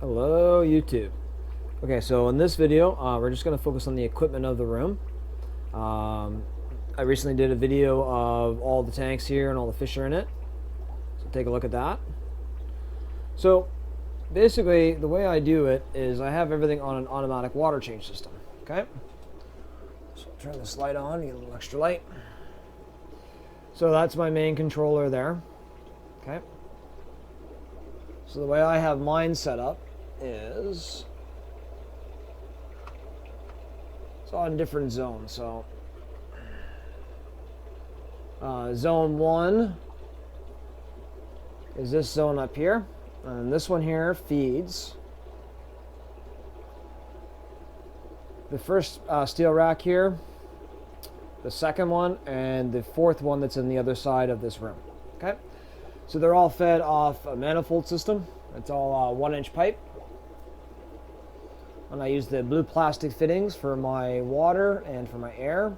Hello YouTube. Okay, so in this video we're just going to focus on the equipment of the room. I recently did a video of all the tanks here and all the fish are in it, so take a look at that. So basically the way I do it is I have everything on an automatic water change system. Okay, so turn this light on, get a little extra light. So that's my main controller there. Okay, so the way I have mine set up is it's on different zones. So zone 1 is this zone up here, and this one here feeds the first steel rack here, the second one, and the fourth one that's in the other side of this room. Okay, so they're all fed off a manifold system. It's all 1-inch pipe. And I use the blue plastic fittings for my water and for my air.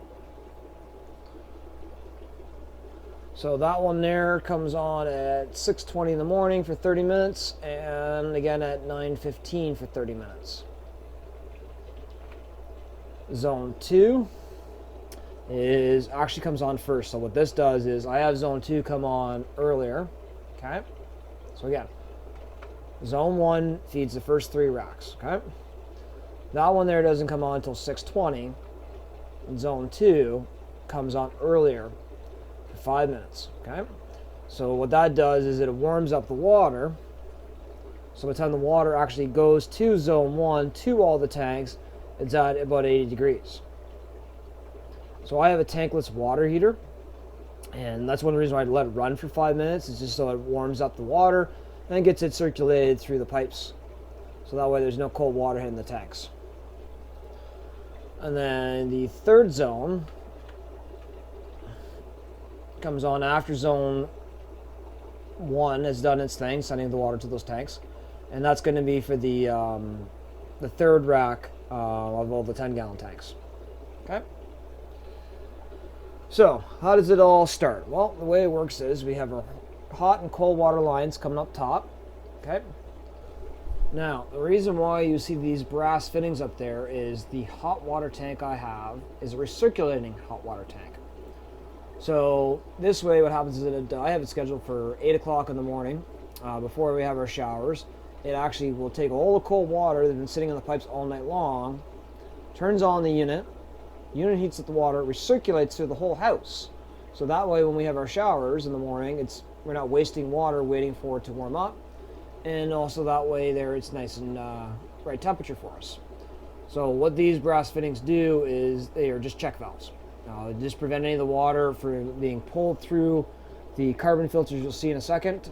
So that one there comes on at 6:20 in the morning for 30 minutes, and again at 9:15 for 30 minutes. Zone 2 is actually comes on first. So what this does is I have zone 2 come on earlier. Okay, so again, zone 1 feeds the first 3 racks. Okay, that one there doesn't come on until 6:20, and zone 2 comes on earlier for 5 minutes. Okay, so what that does is it warms up the water. So by the time the water actually goes to zone 1 to all the tanks, it's at about 80 degrees. So I have a tankless water heater, and that's one reason why I let it run for 5 minutes, is just so it warms up the water and gets it circulated through the pipes. So that way there's no cold water hitting the tanks. And then the third zone comes on after zone 1 has done its thing, sending the water to those tanks. And that's going to be for the third rack of all the 10-gallon tanks. Okay? So, how does it all start? Well, the way it works is we have our hot and cold water lines coming up top. Okay? Now, the reason why you see these brass fittings up there is the hot water tank I have is a recirculating hot water tank. So this way what happens is that I have it scheduled for 8 o'clock in the morning before we have our showers. It actually will take all the cold water that's been sitting in the pipes all night long, turns on the unit heats up the water, recirculates through the whole house. So that way when we have our showers in the morning, we're not wasting water waiting for it to warm up. And also that way there it's nice and right temperature for us. So what these brass fittings do is they are just check valves. Just prevent any of the water from being pulled through the carbon filters you'll see in a second.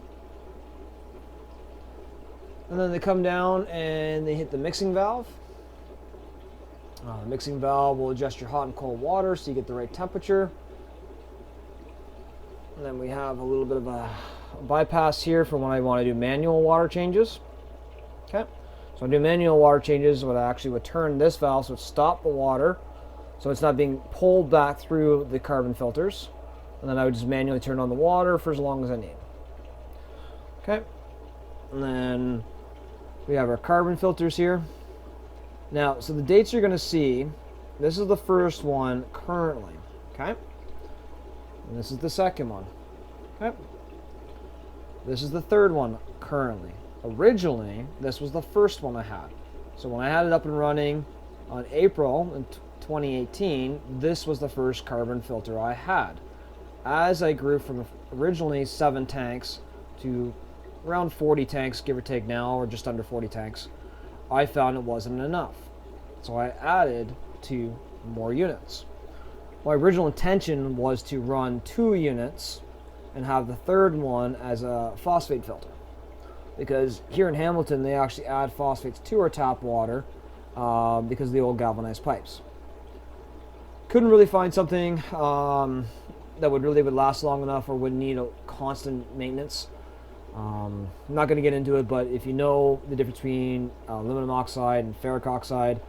And then they come down and they hit the mixing valve. The mixing valve will adjust your hot and cold water so you get the right temperature. And then we have a little bit of a bypass here for when I want to do manual water changes. Okay, so I do manual water changes. What I actually would turn this valve so it stop the water, so it's not being pulled back through the carbon filters, and then I would just manually turn on the water for as long as I need. Okay, and then we have our carbon filters here. Now, so the dates you're going to see, this is the first one currently. Okay, and this is the second one. Okay, this is the third one currently. Originally, this was the first one I had. So when I had it up and running on April in 2018, this was the first carbon filter I had. As I grew from originally 7 tanks to around 40 tanks, give or take now, or just under 40 tanks, I found it wasn't enough. So I added 2 more units. My original intention was to run 2 units and have the third one as a phosphate filter, because here in Hamilton they actually add phosphates to our tap water because of the old galvanized pipes. Couldn't really find something that would last long enough or would need a constant maintenance. I'm not going to get into it, but if you know the difference between aluminum oxide and ferric oxide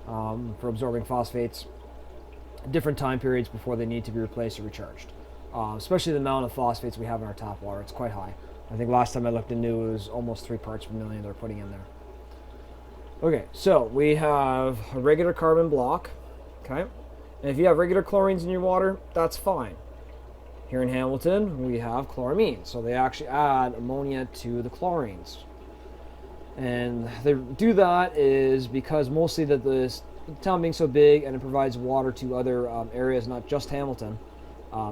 for absorbing phosphates, different time periods before they need to be replaced or recharged. Especially the amount of phosphates we have in our tap water, it's quite high. I think last time I looked into it was almost 3 parts per million they're putting in there. Okay, so we have a regular carbon block, okay? And if you have regular chlorines in your water, that's fine. Here in Hamilton, we have chloramine, so they actually add ammonia to the chlorines. And they do that is because mostly that the town being so big and it provides water to other areas, not just Hamilton,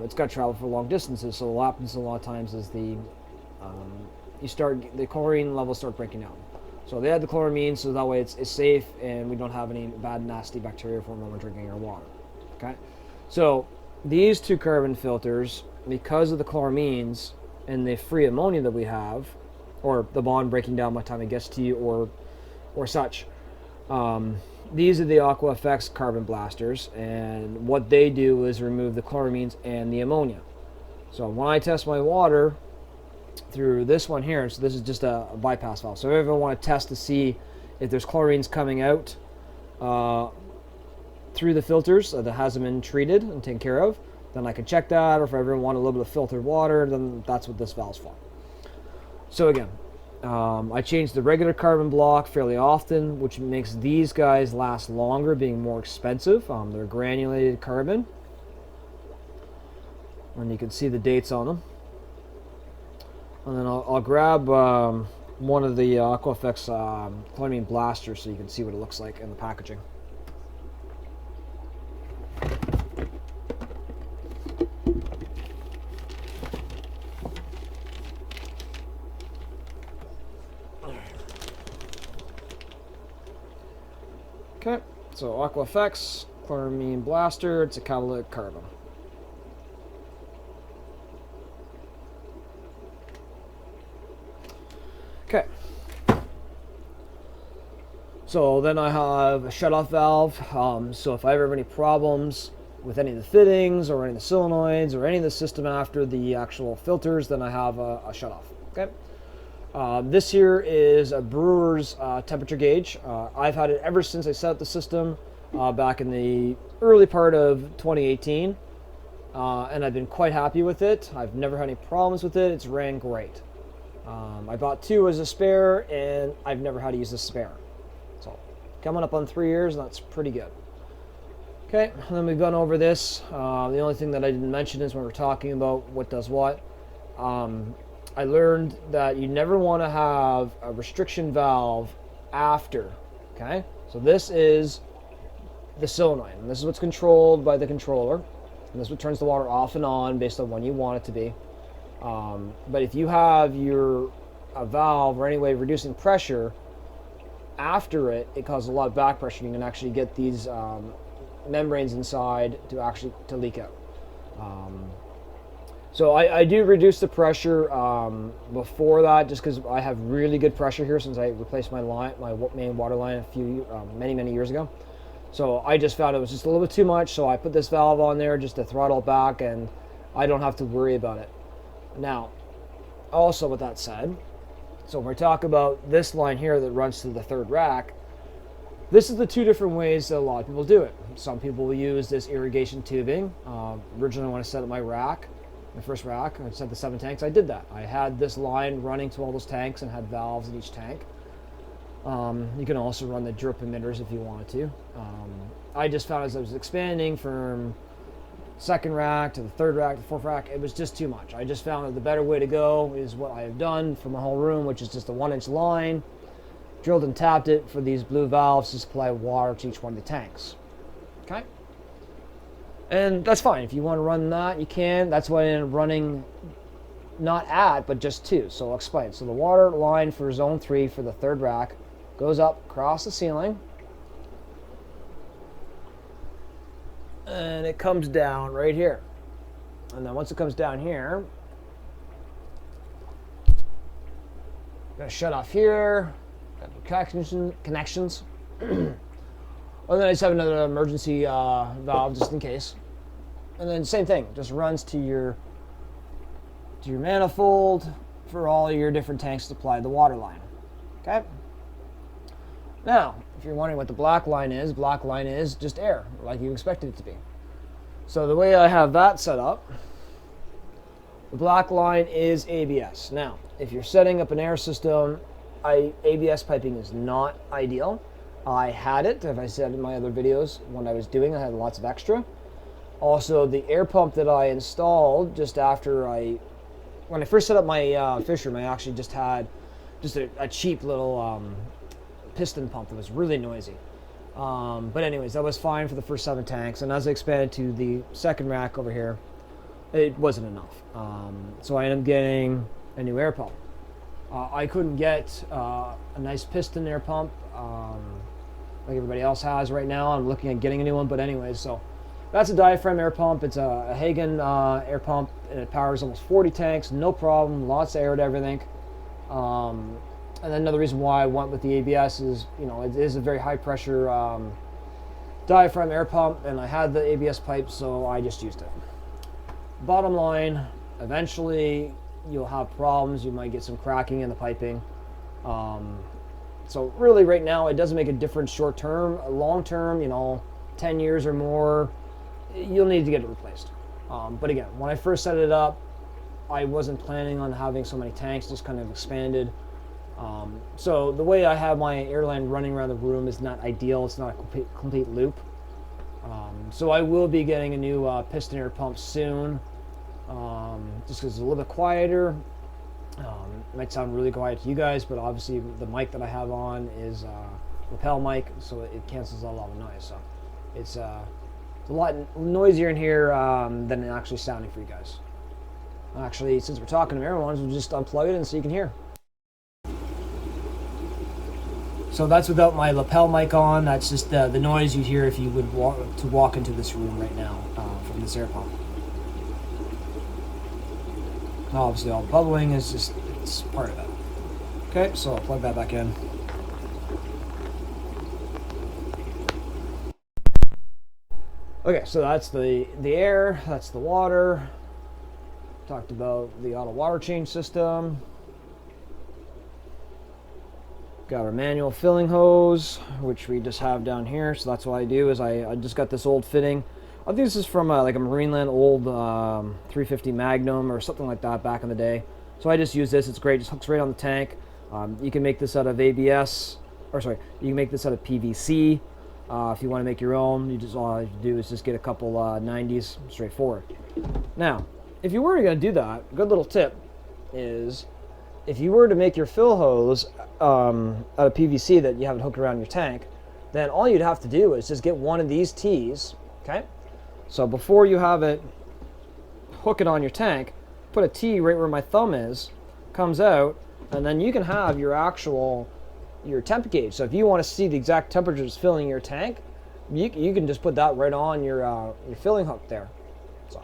it's got to travel for long distances. So what happens a lot of times is the chlorine levels start breaking down. So they add the chloramine so that way it's safe and we don't have any bad nasty bacteria form when we're drinking our water. Okay, so these two carbon filters, because of the chloramines and the free ammonia that we have, or the bond breaking down by the time it gets to you, or such. These are the Aqua Effects carbon blasters, and what they do is remove the chloramines and the ammonia. So when I test my water through this one here, so this is just a bypass valve. So if I ever want to test to see if there's chlorines coming out through the filters that hasn't been treated and taken care of, then I can check that. Or if I ever want a little bit of filtered water, then that's what this valve's for. So again, I change the regular carbon block fairly often, which makes these guys last longer, being more expensive. They're granulated carbon, and you can see the dates on them. And then I'll grab one of the Aqua Effects chloramine blasters so you can see what it looks like in the packaging. Okay, so Aqua Effects chloramine blaster, it's a catalytic carbon. Okay, so then I have a shutoff valve. So if I ever have any problems with any of the fittings or any of the solenoids or any of the system after the actual filters, then I have a shutoff. Okay. This here is a brewer's temperature gauge. I've had it ever since I set up the system back in the early part of 2018, and I've been quite happy with it. I've never had any problems with it. It's ran great. I bought two as a spare, and I've never had to use a spare. So coming up on 3 years, and that's pretty good. Okay, and then we've gone over this. The only thing that I didn't mention is when we're talking about what does what. I learned that you never want to have a restriction valve after. Okay, so this is the solenoid, and this is what's controlled by the controller, and this is what turns the water off and on based on when you want it to be. But if you have a valve or any way of reducing pressure after it, it causes a lot of back pressure. You can actually get these membranes inside to leak out. So I do reduce the pressure before that, just because I have really good pressure here since I replaced my main water line many years ago. So I just found it was just a little bit too much, so I put this valve on there just to throttle it back, and I don't have to worry about it. Now, also with that said, so when we talk about this line here that runs to the third rack, this is the two different ways that a lot of people do it. Some people will use this irrigation tubing. Originally when I set up my first rack, I set the 7 tanks, I did that. I had this line running to all those tanks and had valves in each tank. You can also run the drip emitters if you wanted to. I just found as I was expanding from second rack to the third rack to the fourth rack, it was just too much. I just found that the better way to go is what I have done for my whole room, which is just a 1-inch line, drilled and tapped it for these blue valves to supply water to each one of the tanks. Okay? And that's fine. If you want to run that, you can. That's why I ended up running not at, but just to. So I'll explain. So the water line for zone 3 for the third rack goes up across the ceiling, and it comes down right here. And then once it comes down here, I'm going to shut off here, got the connections. And then I just have another emergency valve just in case. And then same thing, just runs to your manifold for all your different tanks to supply the water line. Okay? Now, if you're wondering what the black line is just air, like you expected it to be. So the way I have that set up, the black line is ABS. Now, if you're setting up an air system, ABS piping is not ideal. I had it, as I said in my other videos, when I was doing I had lots of extra. Also, the air pump that I installed just after when I first set up my fish room, I actually just had a cheap little piston pump that was really noisy. But anyways, that was fine for the first 7 tanks, and as I expanded to the second rack over here, it wasn't enough. So I ended up getting a new air pump. I couldn't get a nice piston air pump like everybody else has right now. I'm looking at getting a new one, but anyways, so that's a diaphragm air pump. It's a Hagen air pump, and it powers almost 40 tanks, no problem, lots of air to everything. And then another reason why I went with the ABS is, it is a very high pressure diaphragm air pump, and I had the ABS pipe, so I just used it. Bottom line, eventually you'll have problems. You might get some cracking in the piping. So really right now it doesn't make a difference short term. Long term, 10 years or more, you'll need to get it replaced. But again, when I first set it up, I wasn't planning on having so many tanks, just kind of expanded. So the way I have my airline running around the room is not ideal. It's not a complete loop. So I will be getting a new piston air pump soon, just because it's a little bit quieter. It might sound really quiet to you guys, but obviously the mic that I have on is lapel mic, so it cancels out a lot of noise. So it's a lot noisier in here than it actually sounding for you guys. Actually, since we're talking to everyone, we'll just unplug it and so you can hear. So that's without my lapel mic on. That's just the noise you hear if you would walk into this room right now from this air pump. Obviously, all the bubbling is it's part of it. Okay, so I'll plug that back in. Okay, so that's the air, that's the water. Talked about the auto water change system. Got our manual filling hose, which we just have down here. So that's what I do is I just got this old fitting. I think this is from like a Marineland old 350 Magnum or something like that back in the day. So I just use this. It's great. Just hooks right on the tank. You can make this out of ABS, or sorry, you can make this out of PVC. If you want to make your own, all you have to do is just get a couple 90s, straightforward. Now, if you were going to do that, a good little tip is if you were to make your fill hose out of PVC that you have it hooked around your tank, then all you'd have to do is just get one of these T's, okay? So before you have it hook it on your tank, put a T right where my thumb is, comes out, and then you can have your temp gauge. So if you want to see the exact temperatures filling your tank, you can just put that right on your filling hook there. So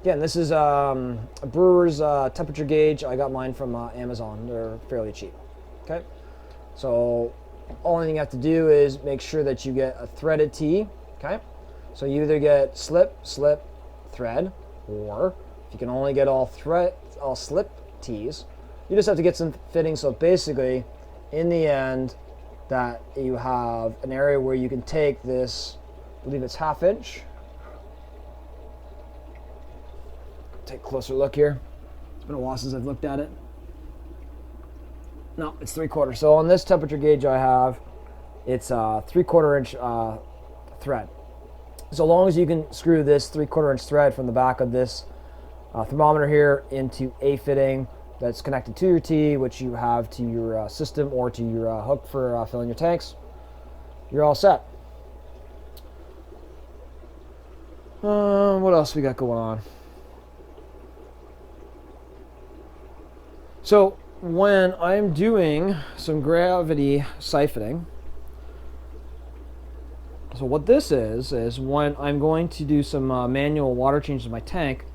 again, this is a brewer's temperature gauge. I got mine from Amazon. They're fairly cheap. Okay, so only thing you have to do is make sure that you get a threaded T. Okay, so you either get slip, thread, or if you can only get all slip T's, you just have to get some fitting. So basically, in the end, that you have an area where you can take this, I believe it's 1/2 inch. Take a closer look here. It's been a while since I've looked at it. No, it's 3/4. So on this temperature gauge I have, it's a 3/4 inch thread. So long as you can screw this 3/4 inch thread from the back of this thermometer here into a fitting that's connected to your T, which you have to your system or to your hook for filling your tanks, you're all set. What else we got going on? So when I'm doing some gravity siphoning, so what this is when I'm going to do some manual water changes in my tank,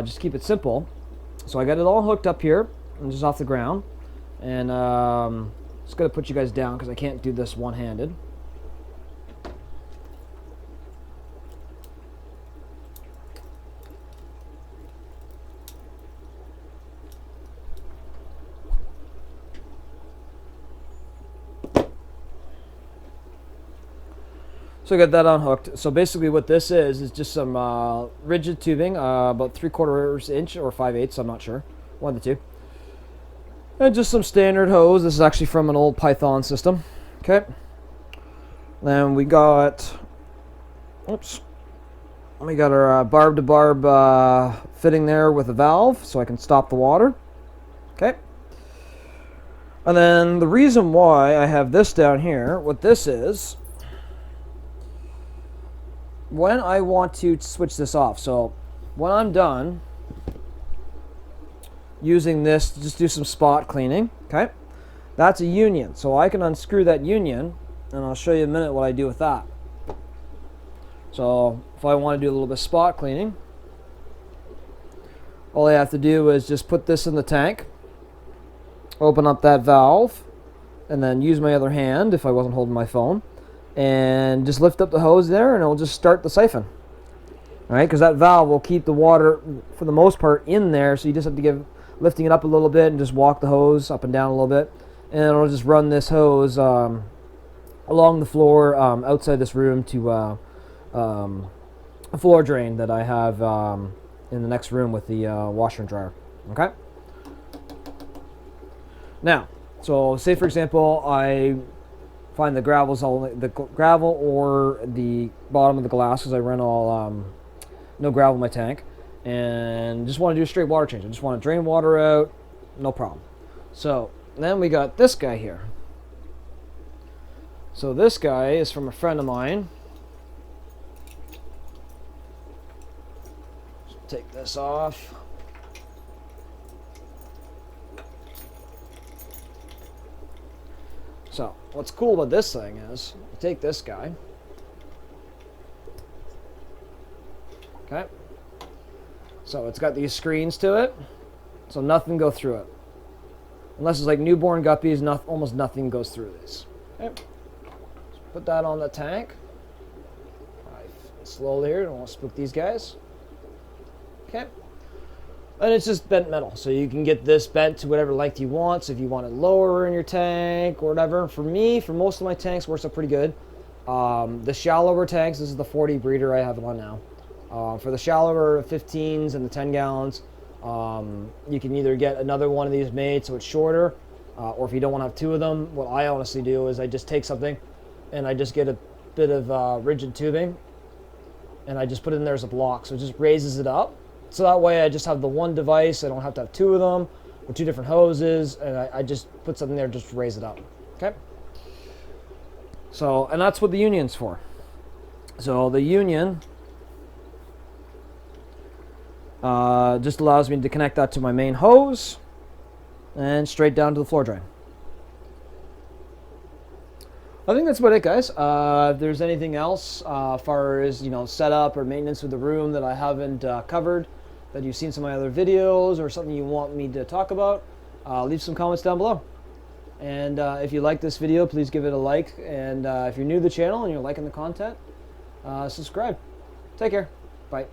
just keep it simple. So I got it all hooked up here, and just off the ground, and just gonna put you guys down because I can't do this one-handed. So I got that unhooked. So basically what this is just some rigid tubing, about 3/4 inch or 5/8, I'm not sure, one of the two. And just some standard hose. This is actually from an old Python system. Okay. Then we got, oops, we got our barb-to-barb fitting there with a valve so I can stop the water. Okay. And then the reason why I have this down here, what this is, when I want to switch this off, so when I'm done using this to just do some spot cleaning, okay, that's a union. So I can unscrew that union, and I'll show you in a minute what I do with that. So if I want to do a little bit of spot cleaning, all I have to do is just put this in the tank, open up that valve, and then use my other hand if I wasn't holding my phone, and just lift up the hose there, and it'll just start the siphon. All right, because that valve will keep the water, for the most part, in there, so you just have to give lifting it up a little bit and just walk the hose up and down a little bit, and it'll just run this hose along the floor outside this room to a floor drain that I have in the next room with the washer and dryer. Okay. Now, so say for example I find the gravel or the bottom of the glass, because I run all no gravel in my tank, and just want to do a straight water change. I just want to drain water out, no problem. So then we got this guy here. So this guy is from a friend of mine. Take this off. So what's cool about this thing is, you take this guy, okay, so it's got these screens to it, so nothing go through it. Unless it's like newborn guppies, almost nothing goes through these. Okay. Just put that on the tank. Slowly here, don't want to spook these guys. Okay. And it's just bent metal, so you can get this bent to whatever length you want. So if you want it lower in your tank or whatever. For me, for most of my tanks, works out pretty good. The shallower tanks, this is the 40 breeder I have on now. For the shallower 15s and the 10 gallons, you can either get another one of these made so it's shorter, or if you don't want to have two of them, what I honestly do is I just take something and I just get a bit of rigid tubing and I just put it in there as a block, so it just raises it up. So that way I just have the one device, I don't have to have two of them with two different hoses, and I just put something there just to raise it up. Okay? So, and that's what the union's for. So the union just allows me to connect that to my main hose and straight down to the floor drain. I think that's about it, guys. If there's anything else as far as setup or maintenance of the room that I haven't covered, that you've seen some of my other videos, or something you want me to talk about, leave some comments down below. And if you like this video, please give it a like. And if you're new to the channel and you're liking the content, subscribe. Take care. Bye.